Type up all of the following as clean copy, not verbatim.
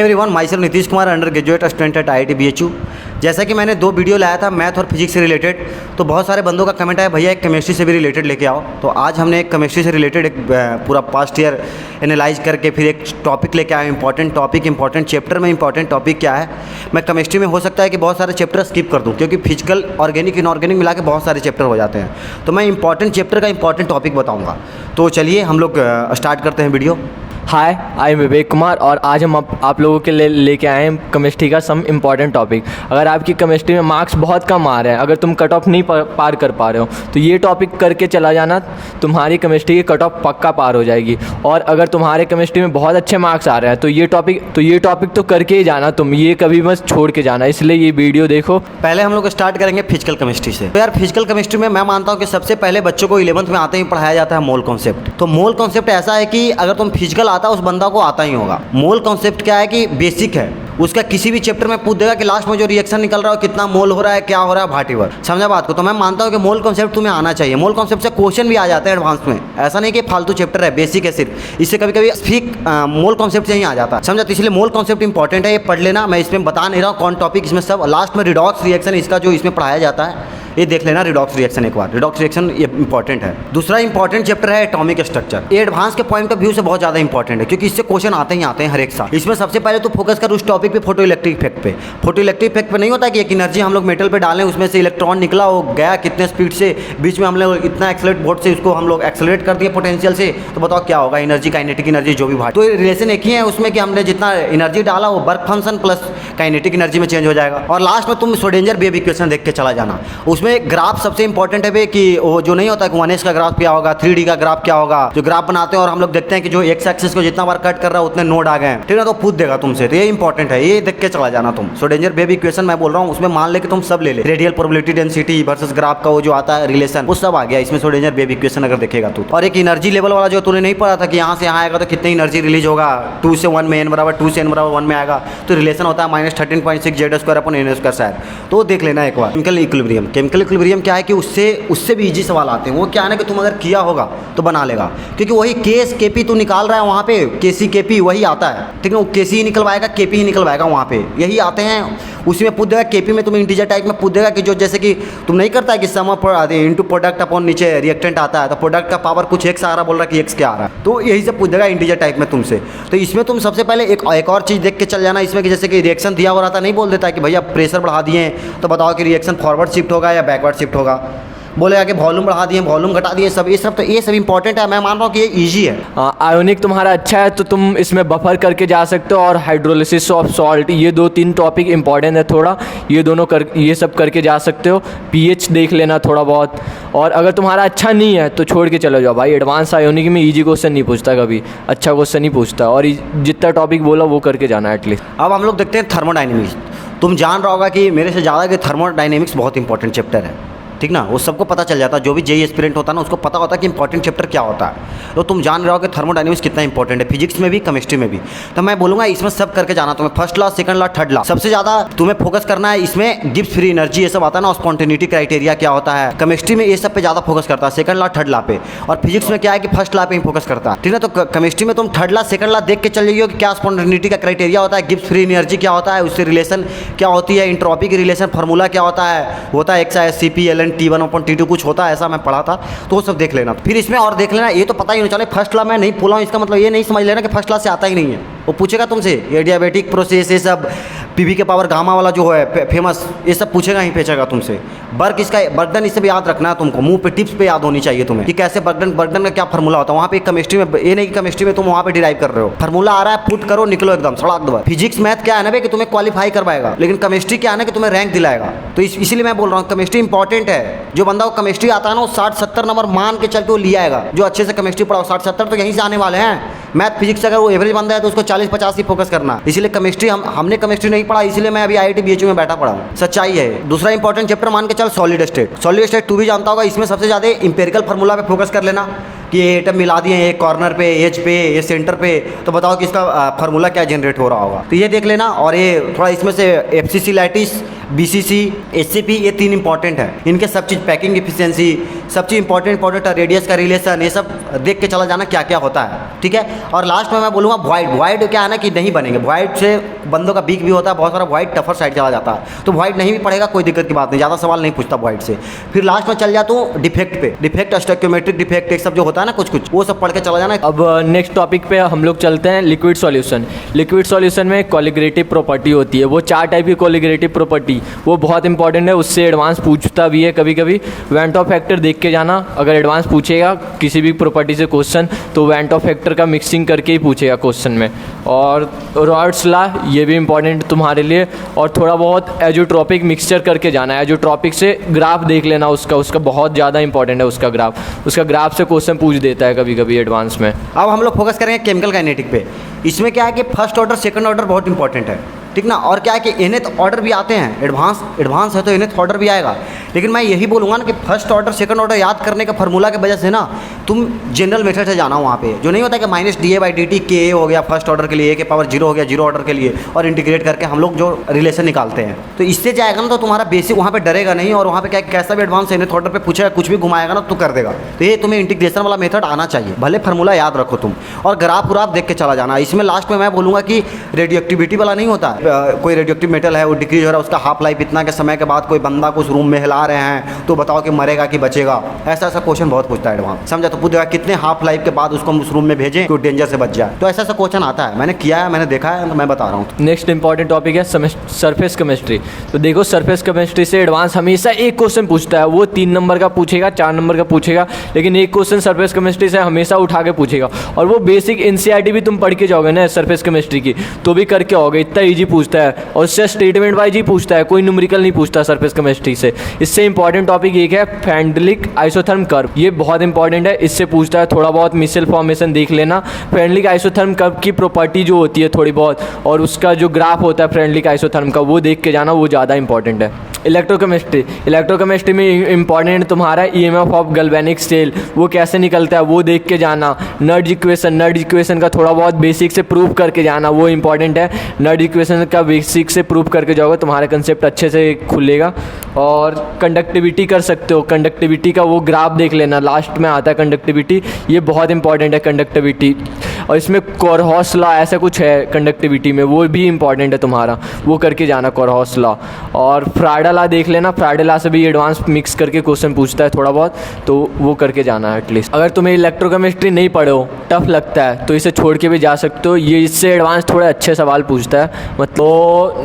Everyone, my self Nitish Kumar, under graduate student at IIT BHU। जैसा कि मैंने 2 वीडियो लाया था मैथ और फिजिक्स से रिलेटेड, तो बहुत सारे बंदों का कमेंट आया भैया एक केमिस्ट्री से भी रिलेटेड लेके आओ। तो आज हमने एक केमिस्ट्री से रिलेटेड एक पूरा पास्ट ईयर एनालाइज करके फिर एक टॉपिक लेके आए। इंपॉर्टेंट टॉपिक, इंपॉर्टेंट चैप्टर में इंपॉर्टेंट टॉपिक क्या है। मैं केमिस्ट्री में हो सकता है कि बहुत सारे चैप्टर स्किप कर दूँ, क्योंकि फिजिकल, ऑर्गेनिक, इनऑर्गेनिक मिला के बहुत सारे चैप्टर हो जाते हैं। तो मैं इंपॉर्टेंट चैप्टर का इंपॉर्टेंट टॉपिक बताऊँगा। तो चलिए हम लोग स्टार्ट करते हैं video. Hi, I am Vivek Kumar और आज हम आप लोगों के लिए लेके आए हैं केमिस्ट्री का सम इम्पॉर्टेंट टॉपिक। अगर आपकी केमिस्ट्री में मार्क्स बहुत कम आ रहे हैं, अगर तुम कट ऑफ नहीं पार कर पा रहे हो, तो ये टॉपिक करके चला जाना, तुम्हारी केमिस्ट्री की कट ऑफ पक्का पार हो जाएगी। और अगर तुम्हारे केमिस्ट्री में बहुत अच्छे मार्क्स आ रहे हैं तो ये टॉपिक तो करके ही जाना, तुम ये कभी बस छोड़ के जाना। इसलिए ये वीडियो देखो। पहले हम लोग स्टार्ट करेंगे फिजिकल केमिस्ट्री से। तो यार फिजिकल केमिस्ट्री में मैं मानता हूँ कि सबसे पहले बच्चों को 11th में आते ही पढ़ाया जाता है मोल कॉन्सेप्ट। तो मोल कॉन्सेप्ट ऐसा है कि अगर तुम फिजिकल आता है उस बंदा को आता ही होगा। मोल कॉन्सेप्ट क्या है कि बेसिक है, उसका किसी भी चैप्टर में पूछ देगा कि लास्ट में जो रिएक्शन निकल रहा है कितना मोल हो रहा है, क्या हो रहा है, भाटीवर। समझा बात को? तो मैं मानता हूँ कि मोल कॉन्सेप्ट तुम्हें आना चाहिए। मोल कॉन्सेप्ट से क्वेश्चन भी आ जाते हैं एडवांस में, ऐसा नहीं कि फालतू चैप्टर है, बेसिक है सिर्फ। इससे कभी कभी स्पीक मोल कॉन्सेप्ट से ही आ जाता है, समझा? तो इसलिए मोल कॉन्सेप्ट इंपॉर्टेंट है, ये पढ़ लेना। मैं इसमें बता नहीं रहा हूँ कौन टॉपिक, इसमें सब लास्ट में रिडॉक्स रिएक्शन इसका जो इसमें पढ़ाया जाता है, ये देख लेना। रिडॉक्स रिएक्शन एक बार, रिडॉक्स रिएक्शन ये इंपॉर्टेंट है। दूसरा इंपॉर्टेंट चैप्टर है एटॉमिक स्ट्रक्चर। ये एडवांस के पॉइंट ऑफ व्यू से बहुत ज़्यादा इंपॉर्टेंट है, क्योंकि इससे क्वेश्चन आते ही आते हैं हर एक साल। इसमें सबसे पहले तो फोकस कर उस टॉपिक पे, फोटो इलेक्ट्रिक इफेक्ट पे। फोटो इलेक्ट्रिक इफेक्ट पे नहीं होता कि एक एनर्जी हम लोग मेटल पे डालें, उसमें से इलेक्ट्रॉन निकला, वो गया कितने स्पीड से, बीच में हम लोग इतना एक्सेलरेट बोर्ड से उसको हम लोग एक्सेलरेट कर दिए पोटेंशियल से, तो बताओ क्या होगा? एनर्जी, काइनेटिक एनर्जी जो भी भाग। तो रिलेशन एक ही है उसमें कि हमने जितना एनर्जी डाला वो work function plus kinetic energy में चेंज हो जाएगा। और लास्ट में तुम श्रोडिंगर वेव इक्वेशन देख के चला जाना। उसमें ग्राफ सबसे इंपॉर्टेंट है कि वो जो नहीं होता है 1s का ग्राफ क्या होगा, 3D का ग्राफ क्या होगा। जो ग्राफ बनाते हैं और हम लोग देखते हैं कि जो एक्स एक्सिस को जितना बार कट कर रहा है उतने नोड आ गए, ठीक है? तो पूछ देगा तुमसे, तो ये इंपॉर्टेंट है, ये देख के चला जाना तुम। श्रोडिंगर वेव इक्वेशन मैं बोल रहा हूँ, उसमें मान ले कि तुम सब ले ले, radial probability density versus graph का वो जो आता है रिलेशन, वो सब आ गया इसमें श्रोडिंगर वेव इक्वेशन अगर देखेगा तो। और एक एनर्जी लेवल वाला जो तूने नहीं पढ़ा था कि यहाँ से यहाँ आएगा तो कितनी एनर्जी रिलीज होगा, 2 से 1 में n बराबर 2 से n बराबर 1 में आएगा, तो रिलेशन होता है -13.6 Z² अपन n² शायद। तो देख लेना एक बार। Chemical equilibrium. केमिकल इक्विलिब्रियम क्या है कि उससे भी इजी सवाल आते हैं। वो क्या है ना कि तुम अगर किया होगा तो बना लेगा, क्योंकि वही केस केपी तू निकाल रहा है वहाँ पे, केसी केपी वही आता है, ठीक है? वो केसी ही निकलवाएगा, केपी ही निकलवाएगा, वहाँ पे यही आते हैं। उसी में पूछ देगा, केपी में तुम्हें इंटीजर टाइप में पूछ देगा कि जो जैसे कि तुम नहीं करता है कि सम इनटू प्रोडक्ट अपॉन नीचे रिएक्टेंट आता है, तो प्रोडक्ट का पावर कुछ x आ रहा, बोल रहा कि x क्या आ रहा है, तो यही से पूछ देगा इंटीजर टाइप में तुमसे। तो इसमें तुम सबसे पहले एक और चीज़ देख के चल जाना इसमें, कि जैसे कि रिएक्शन दिया हो रहा था, नहीं बोल देता है कि भैया प्रेशर बढ़ा दिए तो बताओ कि रिएक्शन फॉरवर्ड शिफ्ट होगा या बैकवर्ड शिफ्ट होगा। बोलेगा कि वॉल्यूम बढ़ा दिए, वॉल्यूम घटा दिए, सब ये सब इंपॉर्टेंट है। मैं मान रहा हूँ कि ये इजी है। आयोनिक तुम्हारा अच्छा है तो तुम इसमें बफर करके जा सकते हो, और हाइड्रोलिसिस ऑफ सॉल्ट, ये 2-3 टॉपिक इंपॉर्टेंट है थोड़ा, ये सब करके जा सकते हो। pH देख लेना थोड़ा बहुत। और अगर तुम्हारा अच्छा नहीं है तो छोड़ के चले जाओ भाई। एडवांस आयोनिक में ईजी क्वेश्चन नहीं पूछता, कभी अच्छा क्वेश्चन नहीं पूछता, और जितना टॉपिक बोला वो करके जाना एटलीस्ट। अब हम लोग देखते हैं थर्मोडाइनमिक्स। तुम जान रहा होगा कि मेरे से ज़्यादा कि थर्मोडाइनमिक्स बहुत इंपॉर्टेंट चैप्टर है, ठीक ना? वो सबको पता चल जाता है, जो भी जेई एस्पिरेंट होता है ना उसको पता होता है कि इंपॉर्टेंट चैप्टर क्या होता है। तो तुम जान रहे हो कि थर्मोडायनेमिक्स कितना इंपॉर्टेंट है, फिजिक्स में भी, केमिस्ट्री में भी। तो मैं बोलूँगा इसमें सब करके जाना तुम्हें, first law, second law, third law. सबसे ज़्यादा तुम्हें फोकस करना है इसमें गिब्स फ्री एनर्जी, ये सब आता है ना, स्पॉन्टेनिटी क्राइटेरिया क्या होता है। केमिस्ट्री में ये सब पे ज़्यादा फोकस करता है, सेकंड लॉ, थर्ड लॉ पे। और फिजिक्स में क्या है कि फर्स्ट लॉ पे ही फोकस करता है, ठीक है? तो केमिस्ट्री में तुम थर्ड लॉ, सेकंड लॉ देख के चल जाइए कि क्या स्पॉन्टेनिटी का क्राइटेरिया होता है, गिब्स फ्री एनर्जी क्या होता है, उससे रिलेशन क्या होती है, इंट्रोपी की रिलेशन फार्मूला क्या होता है XICP ln T1/T2 कुछ होता है, ऐसा मैं पढ़ा था, तो वो सब देख लेना। फिर इसमें और देख लेना, ये तो पता ही नहीं चले फर्स्ट लॉ मैं नहीं बोला हूँ, इसका मतलब ये नहीं समझ लेना कि फर्स्ट लॉ से आता ही नहीं है। वो पूछेगा तुमसे ये डियाबेटिक प्रोसेस, ये सब पीवी के पावर गामा वाला जो है फेमस, ये सब पूछेगा ही पूछेगा तुमसे। वर्क इसका बर्डन, इससे भी याद रखना है तुमको, मुंह पे टिप्स पे याद होनी चाहिए तुम्हें कि कैसे बर्डन का क्या फार्मूला होता है। वहाँ पे केमिस्ट्री में ये नहीं कि केमिस्ट्री में तुम वहाँ पे डिराइव कर रहे हो, फार्मूला आ रहा है, पुट करो, निकलो एकदम सड़क दो। फिजिक्स मैथ क्या है ना भाई कि तुम्हें क्वालिफाई करवाएगा, लेकिन केमिस्ट्री क्या है ना कि तुम्हें रैंक दिलाएगा। तो इसीलिए मैं बोल रहा हूँ केमिस्ट्री इंपॉर्टेंट है। जो बंदा को केमिस्ट्री आता है ना वो 60-70 नंबर मान के चल के वो ले आएगा, जो अच्छे से केमिस्ट्री पढ़ाओ। 60-70 तो यहीं से आने वाले हैं। मैथ फिजिक्स अगर वो एवरेज बंदा है तो उसको 40-50 ही फोकस करना। इसीलिए केमिस्ट्री हमने केमिस्ट्री नहीं पढ़ा, इसलिए मैं अभी IIT BHU में बैठा पढ़ा हूँ, सच्चाई है। दूसरा इंपॉर्टेंट चैप्टर मान के चल सॉलिड स्टेट। सॉलिड स्टेट तू भी जानता होगा, इसमें सबसे ज़्यादा इंपेरिकल फार्मूला पे फोकस कर लेना कि ये एटम मिला दिए एक कॉर्नर पे, एज पे, ये सेंटर पे, तो बताओ कि इसका फार्मूला क्या जनरेट हो रहा होगा। तो ये देख लेना। और ये थोड़ा इसमें से FCC लैटिस, BCC, SCP, ये 3 इंपॉर्टेंट है। इनके सब चीज़ पैकिंग एफिशिएंसी, सब चीज़ इंपॉर्टेंट रेडियस का रिलेशन, ये सब देख के चला जाना क्या क्या होता है, ठीक है। और लास्ट में मैं बोलूँगा वॉइड क्या है ना कि नहीं बनेंगे, वॉइड से बंदों का वीक भी होता है, बहुत सारा वॉइड टफर साइड चला जाता है, तो वॉइड नहीं भी पड़ेगा कोई दिक्कत की बात नहीं, ज़्यादा सवाल नहीं पूछता वॉइड से। फिर लास्ट में चल जाता हूँ डिफेक्ट पे, डिफेक्ट स्टोइकियोमेट्रिक डिफेक्ट एक सब जो होता है ना कुछ वो सब पढ़ के चला जाना। अब नेक्स्ट टॉपिक पे हम लोग चलते हैं लिक्विड सॉल्यूशन। लिक्विड सॉल्यूशन में कोलिगेटिव प्रॉपर्टी होती है, वो 4 टाइप की कोलिगेटिव प्रॉपर्टी, वो बहुत इंपॉर्टेंट है, उससे एडवांस पूछता भी है कभी कभी। वेंटो फैक्टर देख के जाना, अगर एडवांस पूछेगा किसी भी प्रॉपर्टी से क्वेश्चन तो वेंटो फैक्टर का मिक्सिंग करके ही पूछेगा क्वेश्चन में। और रॉड्स लॉ ये भी इंपॉर्टेंट तुम्हारे लिए। और थोड़ा बहुत एजोट्रॉपिक मिक्सचर करके जाना है, एजोट्रॉपिक से ग्राफ देख लेना उसका बहुत ज़्यादा इंपॉर्टेंट है उसका ग्राफ से क्वेश्चन पूछ देता है कभी कभी एडवांस में। अब हम लोग फोकस करेंगे केमिकल काइनेटिक पे। इसमें क्या है कि फर्स्ट ऑर्डर सेकंड ऑर्डर बहुत इंपॉर्टेंट है, ठीक ना। और क्या है कि nth ऑर्डर भी आते हैं, एडवांस है तो nth ऑर्डर भी आएगा। लेकिन मैं यही बोलूँगा ना कि फर्स्ट ऑर्डर सेकंड ऑर्डर याद करने का फार्मूला की वजह से ना तुम जनरल मेथड से जाना वहाँ पे, जो नहीं होता कि -dA/dt KA हो गया फर्स्ट ऑर्डर के लिए, A के पावर 0 हो गया जीरो ऑर्डर के लिए, और इंटीग्रेट करके हम लोग जो रिलेशन निकालते हैं, तो इससे जाएगा ना तो तुम्हारा बेसिक वहाँ पे डरेगा नहीं। और वहाँ पे क्या कैसा भी एडवांस nth ऑर्डर पे पूछेगा कुछ भी घुमाएगा ना तो कर देगा। तो ये तुम्हें इंटीग्रेशन वाला मेथड आना चाहिए, भले फार्मूला याद रखो तुम, और ग्राफ देख के चला जाना। इसमें लास्ट में मैं बोलूँगा कि रेडियोएक्टिविटी वाला नहीं होता, कोई रेडियोएक्टिव मेटल है वो डिक्रीज हो रहा है, उसका हाफ लाइफ इतना के समय के बाद कोई बंदा को उस रूम में हिला रहे हैं तो बताओ कि मरेगा कि बचेगा, ऐसा क्वेश्चन बहुत पूछता है एडवांस, समझा। तो पूछेगा कितने हाफ लाइफ के बाद उसको हम उस रूम में भेजें कि डेंजर से बच जाए, तो ऐसा क्वेश्चन आता है, मैंने किया है, मैंने देखा है, तो मैं बता रहा हूँ। नेक्स्ट इंपॉर्टेंट टॉपिक है सरफेस केमिस्ट्री। तो देखो सरफेस केमिस्ट्री से एडवांस हमेशा एक क्वेश्चन पूछता है, वो 3 नंबर का पूछेगा, 4 नंबर का पूछेगा, लेकिन एक क्वेश्चन सरफेस केमिस्ट्री से हमेशा उठा के पूछेगा। और वो बेसिक NCERT भी तुम पढ़ के जाओगे ना सरफेस केमिस्ट्री की तो भी करके आओगे, इतना ईजी पूछता है। और उससे स्टेटमेंट वाइज ही पूछता है, कोई न्यूमेरिकल नहीं पूछता सरफेस केमिस्ट्री से। इससे इंपॉर्टेंट टॉपिक एक है फ्रेंडलिक आइसोथर्म कर्व, ये बहुत इंपॉर्टेंट है, इससे पूछता है। थोड़ा बहुत मिसल फॉर्मेशन देख लेना, फ्रेंडलिक आइसोथर्म कर्व की प्रॉपर्टी जो होती है थोड़ी बहुत, और उसका जो ग्राफ होता है फ्रेंडलिक आइसोथर्म का, वो देख के जाना, वो ज़्यादा इंपॉर्टेंट है। इलेक्ट्रोकेमिस्ट्री में इंपॉर्टेंट तुम्हारा EMF ऑफ गैल्वेनिक सेल, वो कैसे निकलता है वो देख के जाना। नर्ज इक्वेशन का थोड़ा बहुत बेसिक से प्रूव करके जाना, वो इंपॉर्टेंट है। नर्ज इक्वेशन का बेसिक से प्रूव करके जाओगे तुम्हारा कंसेप्ट अच्छे से खुलेगा। और कंडक्टिविटी कर सकते हो, कंडक्टिविटी का वो ग्राफ देख लेना, लास्ट में आता है कंडक्टिविटी, ये बहुत इंपॉर्टेंट है कंडक्टिविटी। और इसमें कोरहॉस लॉ ऐसा कुछ है कंडक्टिविटी में, वो भी इंपॉर्टेंट है तुम्हारा, वो करके जाना कोरहॉस लॉ। और फ्राडा लॉ देख लेना, फ्राडा लॉ से भी एडवांस मिक्स करके क्वेश्चन पूछता है थोड़ा बहुत, तो वो करके जाना है एटलीस्ट। अगर तुम्हें इलेक्ट्रोकेमिस्ट्री नहीं पढ़ो, टफ लगता है, तो इसे छोड़ के भी जा सकते हो, ये इससे एडवांस थोड़े अच्छे सवाल पूछता है मतलब। तो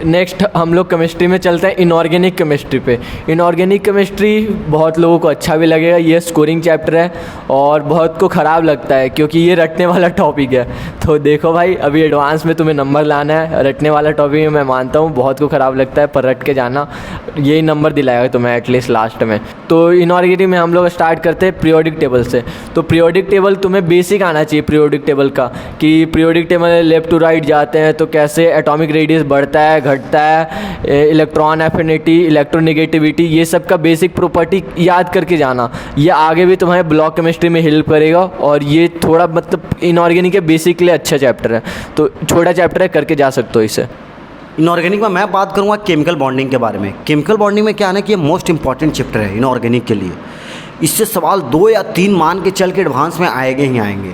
नेक्स्ट हम लोग केमिस्ट्री में चलते हैं इनऑर्गेनिक केमिस्ट्री पे। इनऑर्गेनिक केमिस्ट्री बहुत लोगों को अच्छा भी लगेगा, ये स्कोरिंग चैप्टर है, और बहुत को ख़राब लगता है क्योंकि ये रटने वाला टॉपिक है। तो देखो भाई, अभी एडवांस में तुम्हें नंबर लाना है, रटने वाला टॉपिक है, मैं मानता हूँ बहुत को ख़राब लगता है, पर रट के जाना, यही नंबर दिलाएगा तुम्हें एटलीस्ट लास्ट में। तो इनऑर्गेनिक में हम लोग स्टार्ट करते हैं पीरियोडिक टेबल से। तो पीरियोडिक टेबल तुम्हें बेसिक आना चाहिए पीरियोडिक टेबल का, कि periodic table left to right जाते हैं तो कैसे एटॉमिक रेडियस बढ़ता है घटता है, इलेक्ट्रॉन एफिनिटी, इलेक्ट्रोनेगेटिविटी, ये सब का बेसिक प्रॉपर्टी याद करके जाना, ये आगे भी तुम्हारे ब्लॉक केमिस्ट्री में हेल्प करेगा। और ये थोड़ा मतलब इनऑर्गेनिक के बेसिक के लिए अच्छा चैप्टर है, तो छोटा चैप्टर है, करके जा सकते हो इसे। इनऑर्गेनिक में मैं बात करूँगा केमिकल बॉन्डिंग के बारे में। केमिकल बॉन्डिंग में क्या है ना कि ये मोस्ट इंपॉर्टेंट चैप्टर है इनऑर्गेनिक के लिए। इससे सवाल 2 या 3 मान के चल के एडवांस में आएंगे ही आएंगे,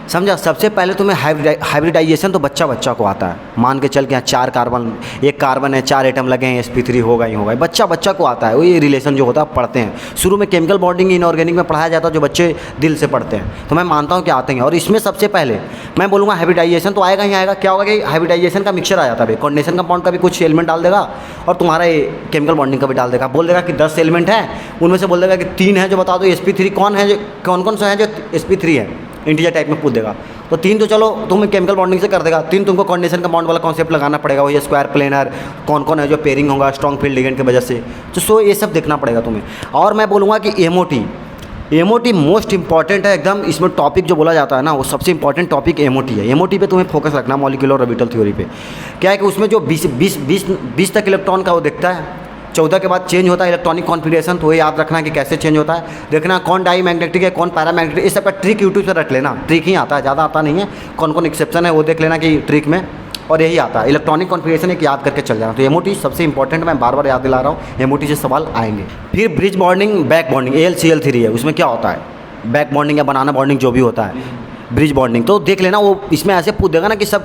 समझा। सबसे पहले तुम्हें हाइब्रिडाइजेशन तो बच्चा को आता है, मान के चल के यहाँ 4 कार्बन, 1 कार्बन है, 4 एटम लगे हैं, sp3 होगा ही होगा, बच्चा को आता है, वो ये रिलेशन जो होता है पढ़ते हैं शुरू में। केमिकल बॉन्डिंग इनऑर्गेनिक में पढ़ाया जाता है, जो बच्चे दिल से पढ़ते हैं, तो मैं मानता हूँ कि आते हैं। और इसमें सबसे पहले मैं बोलूँगा हाइब्रिडाइजेशन तो आएगा ही आएगा। क्या होगा कि हाइब्रिडाइजेशन का मिक्सचर आ जाता है, कॉन्डेंसेशन कंपाउंड का भी कुछ एलिमेंट डाल देगा, और तुम्हारा ये केमिकल बॉन्डिंग का भी डाल देगा। बोल देगा कि 10 एलिमेंट है, उनमें से बोल देगा कि 3 है जो बता दो sp3 कौन है, जो कौन से हैं जो sp3 है, इंटीजर टाइप में पूछ देगा। तो 3 तो चलो तुम केमिकल बॉन्डिंग से कर देगा, 3 तुमको कॉन्डेंसेशन कंपाउंड वाला कॉन्सेप्ट लगाना पड़ेगा, वही स्क्वायर प्लेनर, कौन है जो पेयरिंग होगा स्ट्रॉन्ग फील्ड लिगेंड की वजह से, तो ये सब देखना पड़ेगा तुम्हें। और मैं बोलूँगा कि एमओटी मोस्ट इंपॉर्टेंट है एकदम। इसमें टॉपिक जो बोला जाता है ना, वो सबसे इंपॉर्टेंट टॉपिक एमओटी है। एमओटी पे तुम्हें फोकस रखना, मॉलिक्यूलर ऑर्बिटल थ्योरी पे। क्या है कि उसमें जो 20 तक इलेक्ट्रॉन का वो दिखता है, 14 के बाद चेंज होता है इलेक्ट्रॉनिक कॉन्फिगरेशन, तो ये याद रखना कि कैसे चेंज होता है। देखना कौन डाई मैग्नेटिक है, कौन पैरामैग्नेटिक, इस सब का ट्रिक यूट्यूब से रख लेना, ट्रिक ही आता है, ज़्यादा आता नहीं है। कौन एक्सेप्शन है वो देख लेना कि ट्रिक में। और यही आता है इलेक्ट्रॉनिक कॉन्फ़िगरेशन, एक याद करके चल जाना। तो एमओटी सबसे इंपॉर्टेंट, मैं बार बार याद दिला रहा हूँ, एमओटी से सवाल आएंगे। फिर bridge bonding, back bonding, AlCl3 है, उसमें क्या होता है, बैक बॉन्डिंग या बनाना बॉन्डिंग जो भी होता है, ब्रिज बॉन्डिंग तो देख लेना। वो इसमें ऐसे पूछ देगा ना कि सब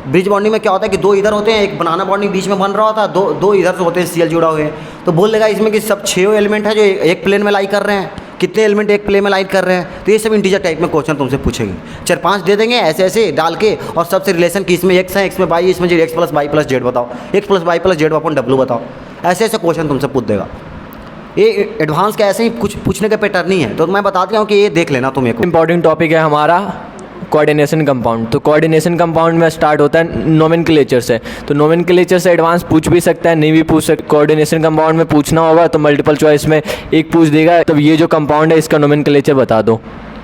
ब्रिज बॉन्डिंग में क्या होता है कि दो इधर होते हैं, एक बनाना बॉन्डिंग बीच में बन रहा होता है, दो इधर से होते हैं Cl जुड़ा हुए हैं। तो बोल देगा इसमें कि सब 6 एलिमेंट है जो एक प्लेन में लाई कर रहे हैं, कितने एलिमेंट एक प्लेन में लाइन कर रहे हैं। तो ये सब इंटीजर टाइप में क्वेश्चन तुमसे पूछेंगे, 4-5 दे देंगे ऐसे ऐसे डाल के, और सबसे रिलेशन कि इसमें x है, x में y, इसमें z, x + y + z बताओ, x + y + z अपन w बताओ। ऐसे ऐसे क्वेश्चन तुमसे पूछ देगा। ये एडवांस का ऐसे ही कुछ पूछने का पैटर्न नहीं है। तो मैं बता दिया हूँ कि ये देख लेना तुम। एक इंपॉर्टेंट टॉपिक है हमारा कोऑर्डिनेशन कंपाउंड। तो कोऑर्डिनेशन कंपाउंड में स्टार्ट होता है नोमेनक्लेचर से। तो नोमेनक्लेचर से एडवांस पूछ भी सकता है, नहीं भी पूछ सकता। कोऑर्डिनेशन कंपाउंड में पूछना होगा तो मल्टीपल चॉइस में एक पूछ देगा, तो ये जो कंपाउंड है इसका नोमेनक्लेचर बता दो,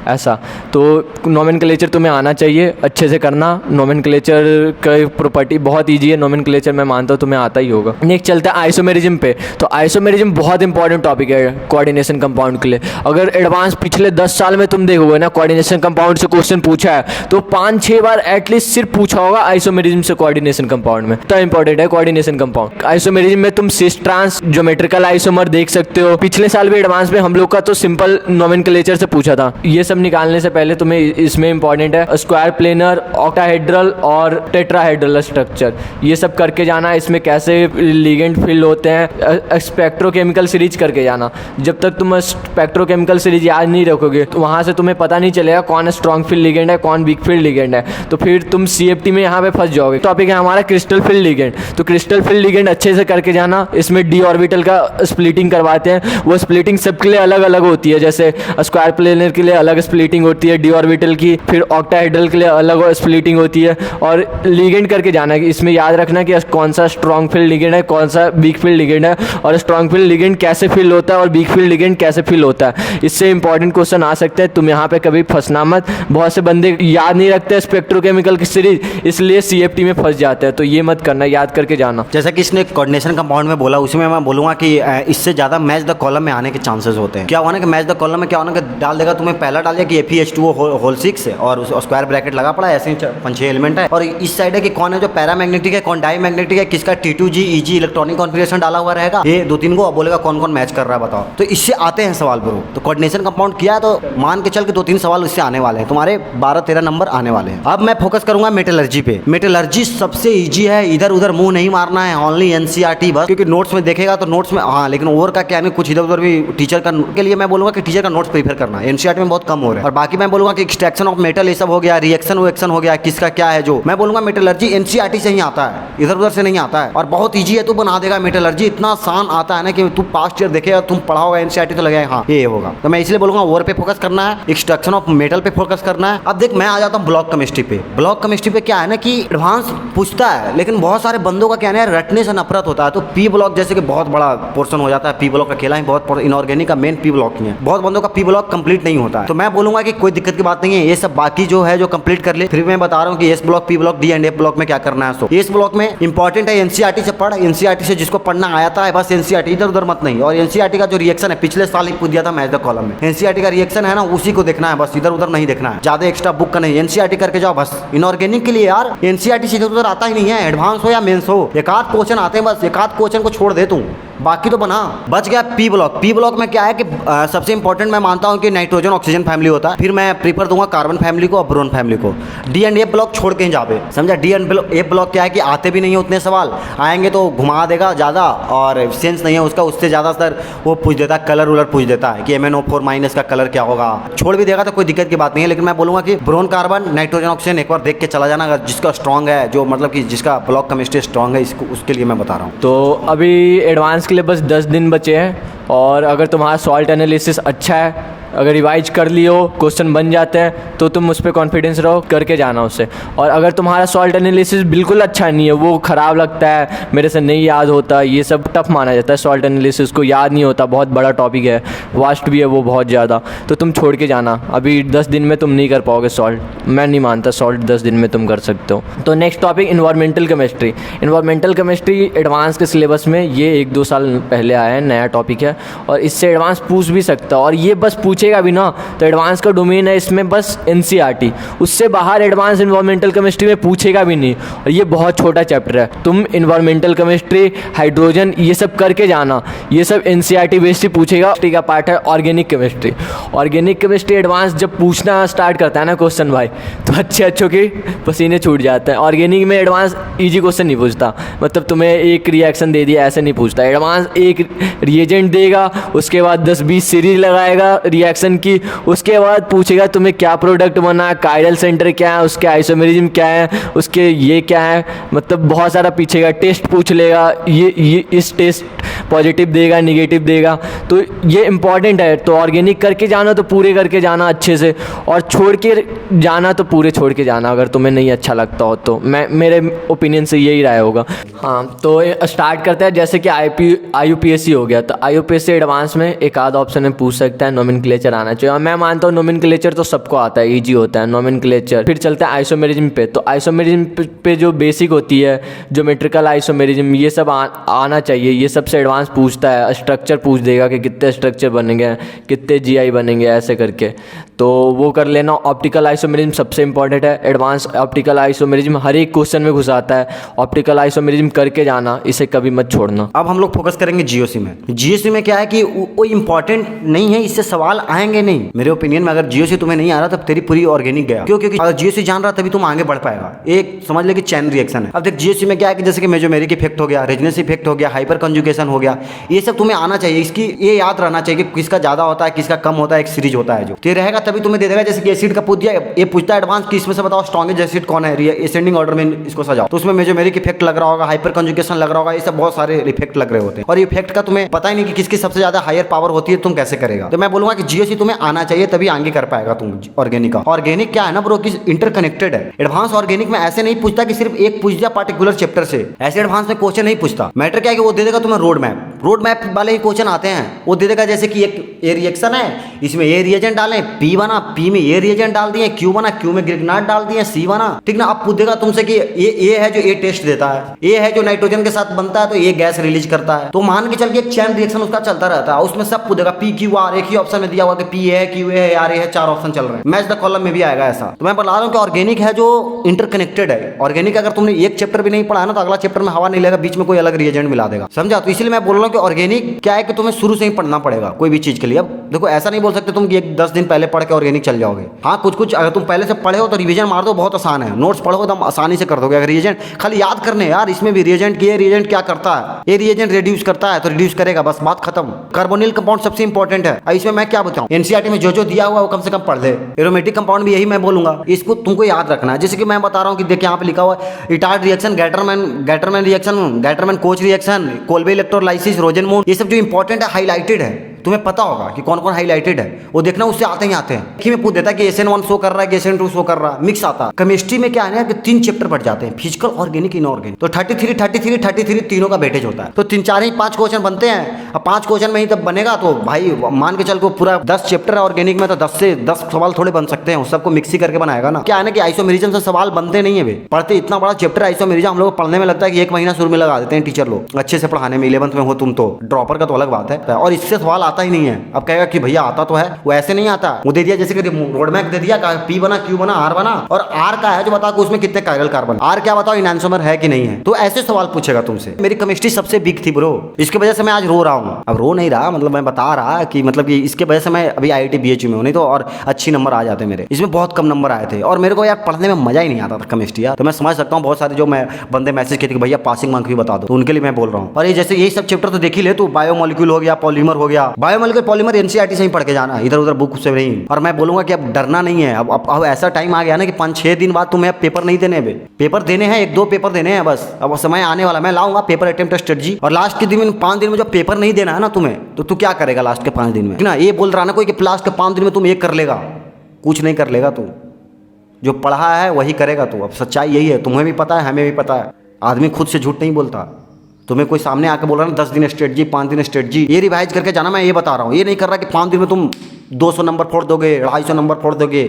ऐसा। तो नोमेनक्लेचर तुम्हें आना चाहिए, अच्छे से करना। नोमेनक्लेचर का प्रॉपर्टी बहुत ईजी है, नोमेनक्लेचर मैं मानता हूँ तुम्हें आता ही होगा। नेक्स्ट चलता है आइसोमेरिज्म पे। तो आइसोमेरिज्म बहुत इंपॉर्टेंट टॉपिक है कोऑर्डिनेशन कंपाउंड के लिए। अगर एडवांस पिछले 10 साल में तुम देखोगे ना, कोऑर्डिनेशन कंपाउंड से क्वेश्चन पूछा है तो 5-6 बार एटलीस्ट सिर्फ पूछा होगा आइसोमेरिज्म से कोऑर्डिनेशन कंपाउंड में। तो इंपॉर्टेंट है कोऑर्डिनेशन कंपाउंड। आइसोमेरिज्म में तुम सिस ट्रांस ज्योमेट्रिकल आइसोमर देख सकते हो। पिछले साल भी एडवांस में हम लोग का तो सिंपल नोमेनक्लेचर से पूछा था। ये सब निकालने से पहले तुम्हें इसमें इंपॉर्टेंट है स्क्वायर प्लेनर, ऑक्टाहेड्रल और टेट्राहेड्रल स्ट्रक्चर, ये सब करके जाना। इसमें कैसे लिगेंड फिल होते हैं, स्पेक्ट्रोकेमिकल सीरीज करके जाना। जब तक तुम स्पेक्ट्रोकेमिकल सीरीज याद नहीं रखोगे तो वहाँ से तुम्हें पता नहीं चलेगा कौन स्ट्रॉन्ग फिल लिगेंड है, कौन वीक फिल लिगेंड है। तो फिर तुम CFT में यहाँ पे फंस जाओगे। टॉपिक है हमारा क्रिस्टल फिल लिगेंड। तो क्रिस्टल फिल लिगेंड अच्छे से करके जाना। इसमें d ऑर्बिटल का स्प्लिटिंग करवाते हैं। वो स्प्लिटिंग सबके लिए अलग अलग होती है, जैसे स्क्वायर प्लेनर के लिए अलग स्प्लिटिंग होती है d ऑर्बिटल की, फिर ऑक्टाहेड्रल के लिए अलग स्प्लिटिंग होती है। और लिगेंड करके जाना है, इसमें याद रखना कि कौन सा स्ट्रॉन्ग फिल लिगेंड है, कौन सा वीक फिल लिगेंड है, और स्ट्रॉन्ग फिल लिगेंड कैसे फिल होता है और वीक फिल लिगेंड कैसे फिल होता है। इससे इंपॉर्टेंट क्वेश्चन आ सकते हैं, तुम यहाँ पे कभी फंसना मत। बहुत से बंदे याद नहीं रखते स्पेक्ट्रोकेमिकल की सीरीज, इसलिए CFT में फंस जाते हैं। तो ये मत करना, याद करके जाना। जैसा कि इसने कोऑर्डिनेशन कंपाउंड में बोला, उसमें मैं बोलूँगा कि इससे ज़्यादा मैच द कॉलम में आने के चांसेस होते हैं। क्या होना कि मैच द कॉलम में क्या होना कि डाल देगा, तुम्हें पहला डाल दिया कि FeH2O होल 6 है और स्क्वायर ब्रैकेट लगा पड़ा है, ऐसे ही 5-6 एलिमेंट है। और इस साइड है कि कौन है जो पैरामैग्नेटिक है, कौन डाईमैग्नेटिक है, किसका T2G EG इलेक्ट्रॉनिक कॉन्फ़िगरेशन डाला हुआ रहेगा। ये 2-3 को बोलेगा कौन कौन मैच कर रहा है बताओ। तो इससे आते हैं सवाल ब्रो। तो कोऑर्डिनेशन कंपाउंड किया है तो मान के चल के 2-3 सवाल उससे आने वाले हैं, तुम्हारे 12-13 नंबर आने वाले हैं। अब मैं फोकस करूंगा मेटलर्जी पे। मेटलर्जी सबसे ईजी है, इधर उधर मुंह नहीं मारना है, ओनली NCERT बस। क्योंकि नोट्स में देखेगा तो नोट्स में हाँ, लेकिन और का क्या नहीं, कुछ इधर उधर भी टीचर का के लिए मैं बोलूंगा कि टीचर का नोट्स प्रीफर करना है। NCERT में बहुत कम हो रहा है। और बाकी मैं बोलूंगा कि एक्सट्रैक्शन ऑफ मेटल ये सब हो गया, रिएक्शन वेक्शन हो गया, किसका क्या है, जो मैं बोलूंगा मेटलर्जी NCERT से ही आता है, इधर उधर से नहीं आता है। और बहुत ईजी है, तू बना देगा। मेटलर्जी इतना आसान आता है ना कि तू पास्ट ईयर देखेगा, तुम पढ़ा होगा NCERT तो लगेगा हाँ ये होगा। तो मैं इसलिए बोलूंगा ओर पे फोकस करना है, एक्सट्रैक्शन ऑफ मेटल पे फोकस करना है। अब देख मैं आ जाता हूँ ब्लॉक केमिस्ट्री पे। ब्लॉक केमिस्ट्री पे क्या है ना कि एडवांस पूछता है, लेकिन बहुत सारे बंदों का क्या है रटने से नफरत होता है। तो P ब्लॉक जैसे कि बहुत बड़ा पोर्शन हो जाता है, P ब्लॉक अकेला ही बहुत इनऑर्गेनिक का मेन P ब्लॉक ही है। बहुत बंदों का P ब्लॉक कंप्लीट नहीं होता है। तो मैं बोलूंगा कि कोई दिक्कत की बात नहीं है, ये सब बाकी जो है जो कंप्लीट कर ले। फिर मैं बता रहा हूँ कि S block, P block, D and F block में क्या करना है। तो S ब्लॉक में इंपॉर्टेंट है NCERT से पढ़, NCERT से जिसको पढ़ना आया था बस NCERT, इधर उधर मत नहीं। और NCERT का जो रिएक्शन है पिछले साल ही पूछ दिया था मैच द कॉलम में, NCERT का रिएक्शन है ना उसी को देखना है, बस इधर उधर नहीं देखना है, ज्यादा एक्स्ट्रा बुक का नहीं। NCERT करके जाओ बस। इनऑर्गेनिक के लिए यार NCERT से इधर उधर आता ही नहीं है, एडवांस हो या मेंस हो, एक आध क्वेश्चन आते हैं बस, एक आध क्वेश्चन को छोड़ दे तू, बाकी तो बना। बच गया P ब्लॉक। P ब्लॉक में क्या है कि सबसे इंपॉर्टेंट मैं मानता हूँ कि नाइट्रोजन ऑक्सीजन फैमिली होता है। फिर मैं प्रीफर दूंगा कार्बन फैमिली को और ब्रोन फैमिली को। D एंड F ब्लॉक छोड़ के ही जावे, समझा। D एंड F ब्लॉक क्या है कि आते भी नहीं है उतने सवाल, आएंगे तो घुमा देगा ज़्यादा और सेंस नहीं है उसका, उससे ज़्यादातर वो पूछ देता है, कलर उलर पूछ देता है कि MnO4- का कलर क्या होगा। छोड़ भी देगा तो कोई दिक्कत की बात नहीं है, लेकिन मैं बोलूँगा कि ब्रोन कार्बन नाइट्रोजन ऑक्सीजन एक बार देख के चला जाना, अगर जिसका स्ट्रॉन्ग है, जो मतलब कि जिसका ब्लॉक केमिस्ट्री स्ट्रॉन्ग है, इसको उसके लिए मैं बता रहा हूँ। तो अभी एडवांस के लिए बस 10 दिन बचे हैं, और अगर तुम्हारा सॉल्ट एनालिसिस अच्छा है, अगर रिवाइज कर लियो, क्वेश्चन बन जाते हैं, तो तुम उस पर कॉन्फिडेंस रहो, करके जाना उससे। और अगर तुम्हारा सॉल्ट एनालिसिस बिल्कुल अच्छा नहीं है, वो ख़राब लगता है, मेरे से नहीं याद होता, ये सब टफ माना जाता है, सॉल्ट एनालिसिस को याद नहीं होता, बहुत बड़ा टॉपिक है, वास्ट भी है वो बहुत ज़्यादा, तो तुम छोड़ के जाना। अभी 10 दिन में तुम नहीं कर पाओगे सॉल्ट, मैं नहीं मानता सॉल्ट 10 दिन में तुम कर सकते हो। तो next topic environmental chemistry. Environmental chemistry advance के सिलेबस में ये 1-2 साल पहले आया है, नया टॉपिक है, और इससे एडवांस पूछ भी सकता है। और ये बस पूछे पूछेगा भी ना तो एडवांस का डोमेन है इसमें बस एनसीईआरटी, उससे बाहर एडवांस इन्वायरमेंटल केमिस्ट्री में पूछेगा भी नहीं। और ये बहुत छोटा चैप्टर है, तुम इन्वायरमेंटल केमिस्ट्री, हाइड्रोजन, ये सब करके जाना, ये सब एनसीईआरटी बेस्ड ही पूछेगा। का पार्ट है organic chemistry. Organic chemistry advance जब पूछना स्टार्ट करता है ना क्वेश्चन भाई, तो अच्छों के पसीने छूट जाते हैं। ऑर्गेनिक में एडवांस इजी क्वेश्चन नहीं पूछता, मतलब तुम्हें एक रिएक्शन दे दिया ऐसे नहीं पूछता। एडवांस एक रिएजेंट देगा, उसके बाद 10-20 सीरीज लगाएगा रिएक्शन की, उसके बाद पूछेगा तुम्हें क्या प्रोडक्ट बना, कायरल सेंटर क्या है, उसके आइसोमेरिज्म क्या है, उसके ये क्या है, मतलब बहुत सारा पीछेगा। टेस्ट पूछ लेगा, ये इस टेस्ट पॉजिटिव देगा, निगेटिव देगा, तो ये इंपॉर्टेंट है। तो ऑर्गेनिक करके जाना तो पूरे करके जाना अच्छे से, और छोड़ के जाना तो पूरे छोड़ के जाना अगर तुम्हें नहीं अच्छा लगता हो तो। मेरे ओपिनियन से यही राय होगा। हाँ, तो स्टार्ट करते हैं। जैसे कि IUPAC हो गया, तो IUPAC एडवांस में एक आध ऑप्शन में पूछ सकता है, नोमेनक्लेचर आना चाहिए। और मैं मानता हूँ नोमेनक्लेचर तो सबको आता है, ईजी होता है नोमेनक्लेचर। फिर चलते हैं आइसोमेरिज्म पे। तो आइसोमेरिज्म पे जो बेसिक होती है, ज्योमेट्रिकल आइसोमेरिज्म, ये सब आना चाहिए। ये सबसे एडवांस पूछता है। स्ट्रक्चर पूछ देगा कि कितने स्ट्रक्चर बनेंगे, कितने GI बनेंगे, ऐसे करके, तो वो कर लेना। ऑप्टिकल आइसोमेरिज्म सबसे इंपॉर्टेंट है। एडवांस ऑप्टिकल आइसोमेरिज्म हर एक क्वेश्चन में घुस आता है। ऑप्टिकल आइसोमेरिज्म करके जाना, इसे कभी मत छोड़ना। अब हम लोग फोकस करेंगे GOC में। GOC में क्या है कि वो इंपॉर्टेंट नहीं है, इससे सवाल आएंगे नहीं। मेरे ओपिनियन में अगर GOC तुम्हें नहीं आ रहा तब तेरी पूरी ऑर्गेनिक गया। क्यों? क्योंकि अगर GOC जान रहा तभी तुम आगे बढ़ पाएगा। एक समझ ले कि चैन रिएक्शन है। अब देख GOC में क्या है कि जैसे कि मेजोमेरिक इफेक्ट हो गया, रेजनेस इफेक्ट हो गया, हाइपर कंजुगेशन हो गया, ये सब तुम्हें आना चाहिए। इसकी ये याद रहना चाहिए कि किसका ज्यादा होता है, किसका कम होता है, एक सीरीज होता है जो तो रहेगा तभी तुम्हें दे देगा। जैसे कि एसिड का पूछ दिया, ये पूछता है एडवांस कि इसमें से बताओ स्ट्रॉन्गेस्ट एसिड कौन है, एसेंडिंग ऑर्डर में इसको सजाओ, तो उसमें मेजोमेरिक इफेक्ट लग रहा होगा, हाइपर कंजुगेशन लग रहा होगा, ये सब बहुत सारे इफेक्ट लग रहे होते हैं। और इफेक्ट का तुम्हें पता ही नहीं कि किसकी सबसे ज्यादा हायर पावर होती है, तुम कैसे करेगा। तो मैं बोलूंगा कि GOC तुम्हें आना चाहिए, तभी आगे कर पाएगा तुम ऑर्गेनिक का। ऑर्गेनिक क्या है ना ब्रो, कि इंटरकनेक्टेड है। एडवांस ऑर्गेनिक में ऐसे नहीं पूछता कि सिर्फ एक पूछ दिया पर्टिकुलर चैप्टर से, ऐसे एडवांस में क्वेश्चन नहीं पूछता। मैटर क्या है कि वो दे देगा तुम्हें रोड मैप वाले ही क्वेश्चन आते हैं। वो दे देगा जैसे कि एक ए रिएक्शन है, इसमें ए रिएजेंट डालें, P बना, P में ए रिएजेंट डाल दिए, Q बना, Q में ग्रिग्नाट डाल दिए, C बना, ठीक ना। अब पूछ देगा तुमसे कि ये है जो ए टेस्ट देता है, ये है जो नाइट्रोजन के साथ बनता है तो ये गैस रिलीज करता है। तो मान के चल के एक चैन रिएक्शन उसका चलता रहता है, उसमें सब पूछ देगा PQR, एक ही ऑप्शन में दिया हुआ कि P है, Q है, R है, 4 ऑप्शन चल रहे हैं। मैच द कॉलम में भी आएगा ऐसा। तो मैं बता रहा हूँ कि ऑर्गेनिक है जो इंटरकनेक्टेड है। ऑर्गेनिक अगर तुमने एक चैप्टर भी नहीं पढ़ा है ना, तो अगला चैप्टर में हवा नहीं लगेगा, बीच में कोई अलग रिएजेंट मिला देगा, समझा। तो इसलिए मैं बोल रहा हूँ कि ऑर्गेनिक क्या है कि तुम्हें शुरू से ही पढ़ना पड़ेगा कोई भी चीज के लिए। अब देखो ऐसा नहीं बोल सकते तुम कि 10 दिन पहले पढ़ के ऑर्गेनिक चल जाओगे। हाँ, कुछ अगर तुम पहले से पढ़े हो तो रिवीजन मार दो, बहुत आसान है। नोट्स पढ़ो एकदम आसानी से कर दोगे। अगर रिएजेंट खाली याद करने, यार इसमें भी रिएजेंट की, रिएजेंट क्या करता है, ये रिएजेंट रिड्यूस करता है तो रिड्यूस करेगा, बस बात खत्म। कार्बोनिल कंपाउंड सबसे इंपॉर्टेंट है। इसमें मैं क्या बताऊं, एनसीईआरटी में जो दिया हुआ वो कम से कम पढ़ ले। एरोमेटिक कंपाउंड भी यही मैं बोलूंगा, इसको तुमको याद रखना है। जैसे कि मैं बता रहा हूँ कि देखिए यहाँ पे लिखा हुआ है Etard reaction, Gattermann reaction, Gattermann Koch reaction, Kolbe electrolysis, Rosenmund, ये सब जो इंपॉर्टेंट है हाईलाइटेड है। तुम्हें पता होगा कि कौन कौन हाईलाइटेड है, वो देखना, उससे आते ही आते हैं। कि मैं पूछ देता है कि SN1 शो कर रहा है कि SN2 शो कर रहा है, मिक्स आता है। केमिस्ट्री में क्या है ना कि 3 चैप्टर बढ़ जाते हैं, फिजिकल, ऑर्गेनिक, इनऑर्गेनिक। तो 33 तीनों का वेटेज होता है। तो 3-4 ही 5 क्वेश्चन बनते हैं। अब 5 क्वेश्चन में ही तब बनेगा तो भाई मान के चल को पूरा 10 चैप्टर है ऑर्गेनिक में, तो 10 से 10 सवाल थोड़े बन सकते हैं, उस सबको मिक्सी करके बनाएगा ना। क्या है ना कि आइसोमेरिज्म से सवाल बनते नहीं है वे, पढ़ते इतना बड़ा चैप्टर आइसोमेरिज्म हम लोग पढ़ने में लगता है कि 1 महीना शुरू में लगा देते हैं टीचर लोग अच्छे से पढ़ाने में। 11th में हो तुम तो ड्रॉपर का तो अलग बात है, और इससे सवाल आता ही नहीं है। अब कि भैया आता तो है, वो ऐसे नहीं आता। वो दे दिया जैसे कि रोड मैप दे दिया, P बना, Q बना, R बना, और R का है जो बताओ कि उसमें कितने कायरल कार्बन, R क्या बताओ इनैंसोमर है कि नहीं है। तो ऐसे सवाल पूछेगा तुमसे। मेरी केमिस्ट्री सबसे वीक थी ब्रो, इसकी वजह से मैं आज रो रहा हूँ। अब रो नहीं रहा, मतलब मैं बता रहा कि मतलब कि इसके वजह से मैं अभी IIT BHU में हूँ, नहीं तो और अच्छी नंबर आ जाते मेरे। इसमें बहुत कम नंबर आए थे और मेरे को यार पढ़ने में मजा ही नहीं आता था केमिस्ट्री यार। तो मैं समझ सकता हूँ बहुत सारे जो मैं बंदे मैसेज किए थे कि भैया पासिंग मार्क भी बता दो, तो उनके लिए मैं बोल रहा हूँ। और ये जैसे यही सब चैप्टर तो देख ही ले तू, बायोमोलिक्यूल हो गया, पॉलीमर हो गया। बायोमोलिक्यूल पॉलीमर NCERT से ही पढ़ के जाना, इधर उधर बुक से नहीं। और मैं बोलूंगा कि अब डरना नहीं है। अब ऐसा टाइम आ गया ना कि 5-6 दिन बाद तुम्हें अब पेपर नहीं देने, पेपर देने हैं, 1-2 पेपर देने हैं बस। अब समय आने वाला, मैं लाऊंगा पेपर अटेम्प्ट स्ट्रेटजी। और लास्ट के दिन 5 दिन में जब पेपर नहीं देना है ना तुम्हें, तो तू क्या करेगा लास्ट के 5 दिन में ना। ये बोल रहा ना कोई कि लास्ट के 5 दिन में तुम एक कर लेगा, कुछ नहीं कर लेगा। तू जो पढ़ा है वही करेगा तू। अब सच्चाई यही है, तुम्हें भी पता है, हमें भी पता है। आदमी खुद से झूठ नहीं बोलता। तुम्हें कोई सामने आके बोल रहा है 10 दिन स्ट्रेटजी, 5 दिन स्ट्रेटजी, ये रिवाइज करके जाना। मैं ये बता रहा हूँ, ये नहीं कर रहा कि 5 दिन में तुम 200 नंबर फोड़ दोगे, 250 नंबर फोड़ दोगे।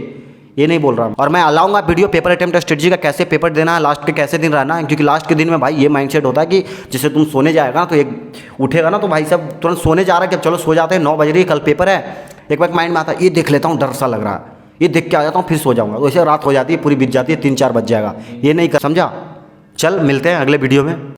ये नहीं बोल रहा हूँ। और मैं लाऊंगा वीडियो पेपर अटेम्प्ट स्ट्रेटजी का, कैसे पेपर देना है, लास्ट के कैसे दिन रहना है, क्योंकि लास्ट के दिन में भाई ये माइंडसेट होता है कि जैसे तुम सोने जाएगा ना तो एक उठेगा ना तो भाई सब तुरंत सोने जा रहा है कि अब चलो सो जाते हैं, 9 बज रही है, कल पेपर है, एक बार माइंड में आता है ये देख लेता हूँ, डर सा लग रहा है, ये देख के आ जाता हूँ, फिर सो जाऊँगा, वैसे रात हो जाती है, पूरी बीत जाती है, 3-4 बज जाएगा, ये नहीं कर, समझा। चल मिलते हैं अगले वीडियो में।